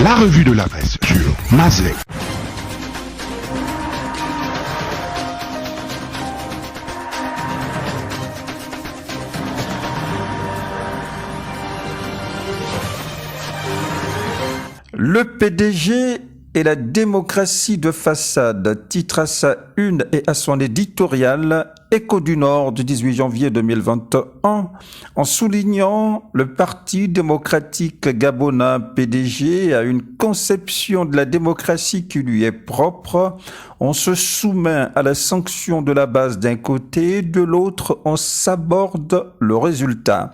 La revue de la presse sur Mazley. Le PDG et la démocratie de façade, titre à sa une et à son éditorial Écho du Nord du 18 janvier 2021, en soulignant le Parti démocratique gabonais PDG a une conception de la démocratie qui lui est propre. On se soumet à la sanction de la base d'un côté, de l'autre on s'aborde le résultat.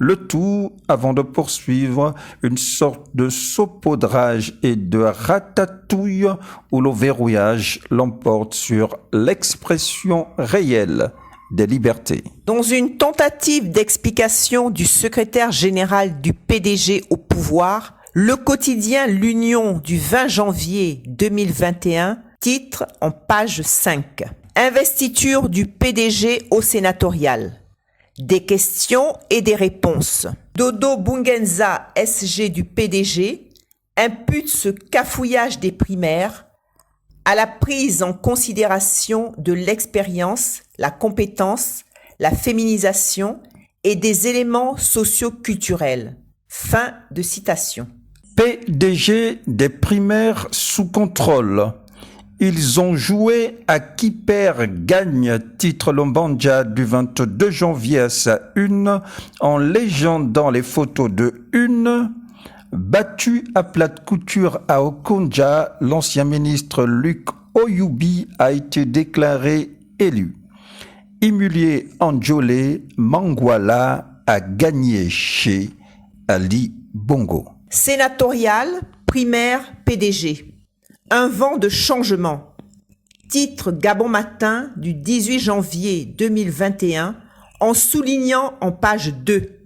Le tout avant de poursuivre une sorte de saupoudrage et de ratatouille où le verrouillage l'emporte sur l'expression réelle des libertés. Dans une tentative d'explication du secrétaire général du PDG au pouvoir, le quotidien L'Union du 20 janvier 2021 titre en page 5 « Investiture du PDG au sénatorial ». Des questions et des réponses. Dodo Bungenza, SG du PDG, impute ce cafouillage des primaires à la prise en considération de l'expérience, la compétence, la féminisation et des éléments socio-culturels. Fin de citation. PDG des primaires sous contrôle. Ils ont joué à qui perd gagne, titre Lombanja du 22 janvier à sa une, en légendant les photos de une. Battu à plate couture à Okonja, l'ancien ministre Luc Oyubi a été déclaré élu. Humilié en Djolé, Mangwala a gagné chez Ali Bongo. Sénatorial, primaire, PDG. Un vent de changement. Titre Gabon Matin du 18 janvier 2021 en soulignant en page 2.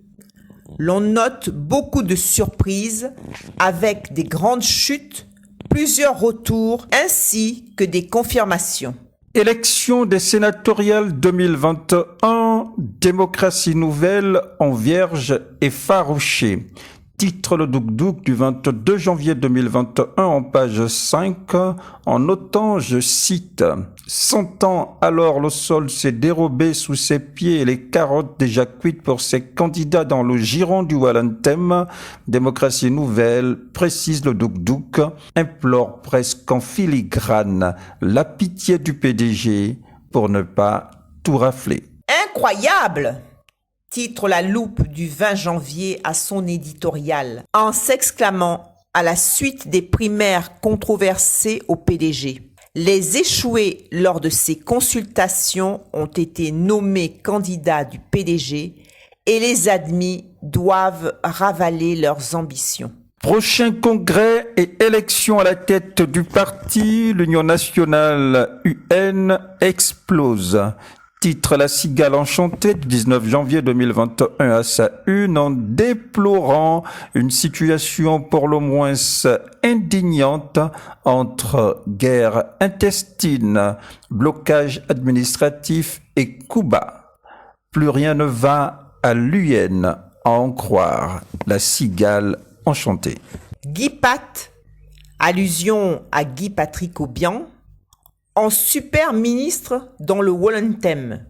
L'on note beaucoup de surprises avec des grandes chutes, plusieurs retours ainsi que des confirmations. Élection des sénatoriales 2021, démocratie nouvelle en vierge effarouchée. Titre le Douk du 22 janvier 2021 en page 5 en notant, je cite, « Sentant alors le sol s'est dérobé sous ses pieds et les carottes déjà cuites pour ses candidats dans le giron du Walantem, démocratie nouvelle, précise le Douk, implore presque en filigrane la pitié du PDG pour ne pas tout rafler. » Incroyable! Titre La Loupe du 20 janvier à son éditorial, en s'exclamant à la suite des primaires controversées au PDG. Les échoués lors de ces consultations ont été nommés candidats du PDG et les admis doivent ravaler leurs ambitions. Prochain congrès et élection à la tête du parti, l'Union nationale UN explose. Titre La Cigale enchantée du 19 janvier 2021 à sa une en déplorant une situation pour le moins indignante entre guerre intestine, blocage administratif et coup bas. Plus rien ne va à l'UN, à en croire La Cigale enchantée. Guy Pat, allusion à Guy Patrick Aubian, en super ministre dans le Walantem,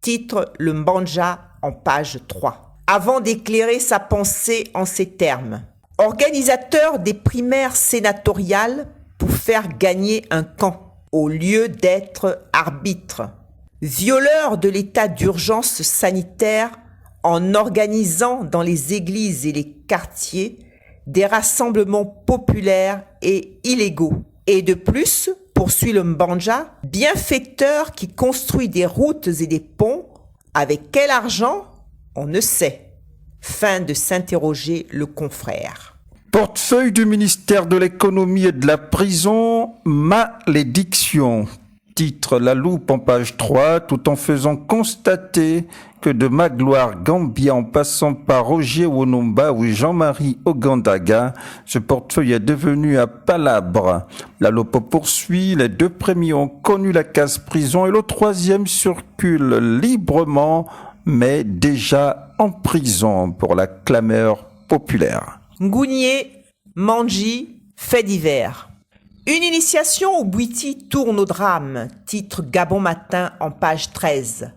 titre le Mbanja en page 3. Avant d'éclairer sa pensée en ces termes. Organisateur des primaires sénatoriales pour faire gagner un camp, au lieu d'être arbitre. Violeur de l'état d'urgence sanitaire en organisant dans les églises et les quartiers des rassemblements populaires et illégaux. Et de plus, poursuit le Mbanja, bienfaiteur qui construit des routes et des ponts, avec quel argent? On ne sait. Fin de s'interroger le confrère. Portefeuille du ministère de l'économie et de la prison, malédiction. Titre La Loupe en page 3, tout en faisant constater que de Magloire Gambia en passant par Roger Wonomba ou Jean-Marie Ogandaga, ce portefeuille est devenu un palabre. La Loupe poursuit, les deux premiers ont connu la case prison et le troisième circule librement, mais déjà en prison pour la clameur populaire. Ngounier, Mandji, fait divers. Une initiation au Bwiti tourne au drame, titre Gabon Matin en page 13.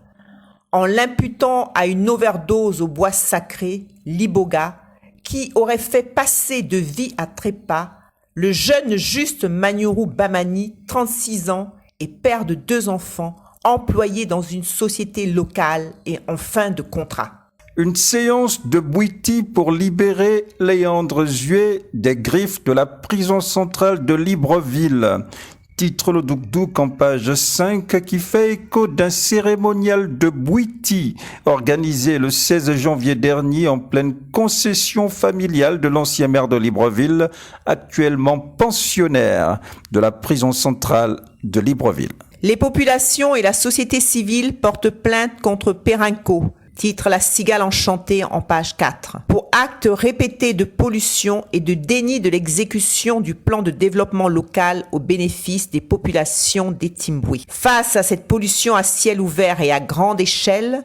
En l'imputant à une overdose au bois sacré, l'iboga, qui aurait fait passer de vie à trépas le jeune Juste Manyuru Bamani, 36 ans, et père de 2 enfants, employé dans une société locale et en fin de contrat. Une séance de Bwiti pour libérer Léandre Zué des griffes de la prison centrale de Libreville. Titre le Douk en page 5 qui fait écho d'un cérémonial de Bwiti organisé le 16 janvier dernier en pleine concession familiale de l'ancien maire de Libreville, actuellement pensionnaire de la prison centrale de Libreville. Les populations et la société civile portent plainte contre Perenco, titre La Cigale enchantée en page 4, pour actes répétés de pollution et de déni de l'exécution du plan de développement local au bénéfice des populations des Timbwi. Face à cette pollution à ciel ouvert et à grande échelle,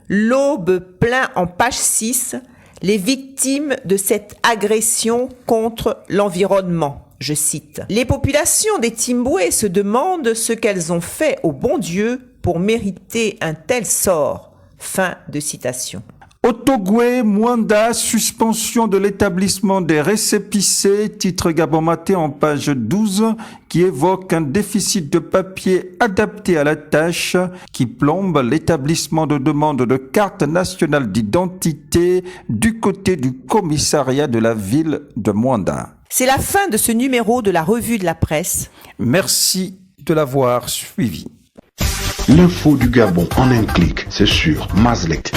l'Aube plaint en page 6 les victimes de cette agression contre l'environnement. Je cite, « Les populations des Timbwe se demandent ce qu'elles ont fait au bon Dieu pour mériter un tel sort. » Fin de citation. Otogwe, Mwanda, suspension de l'établissement des récépissés, titre Gabon Matin en page 12, qui évoque un déficit de papier adapté à la tâche qui plombe l'établissement de demande de carte nationale d'identité du côté du commissariat de la ville de Mwanda. C'est la fin de ce numéro de la revue de la presse. Merci de l'avoir suivi. L'info du Gabon en un clic, c'est sur Mazlek.